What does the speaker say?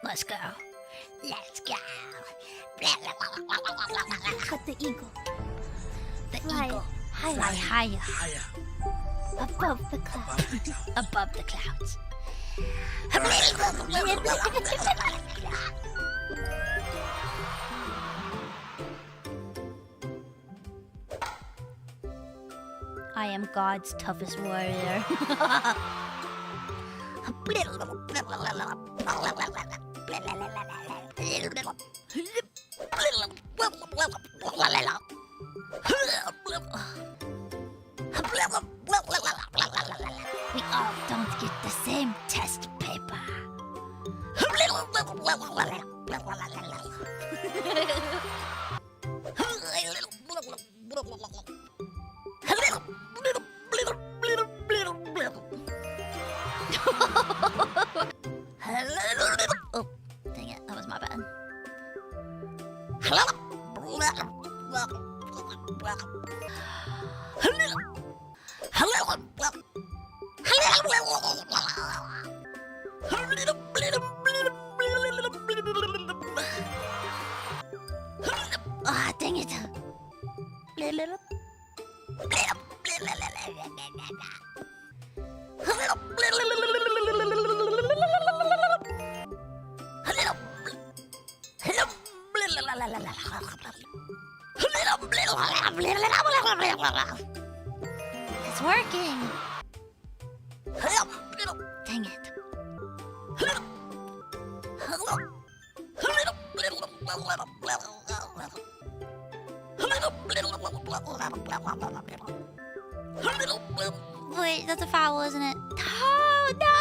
Let's go. Let's go. But the eagle. The Fly eagle. higher. Fly higher. Higher. Above the clouds. Above the clouds. I am God's toughest warrior. We all don't get the same test paper. Oh, dang it, that was my bad. Ah, dang it. It's working. Dang it. Wait, that's a foul, isn't it? Oh, no!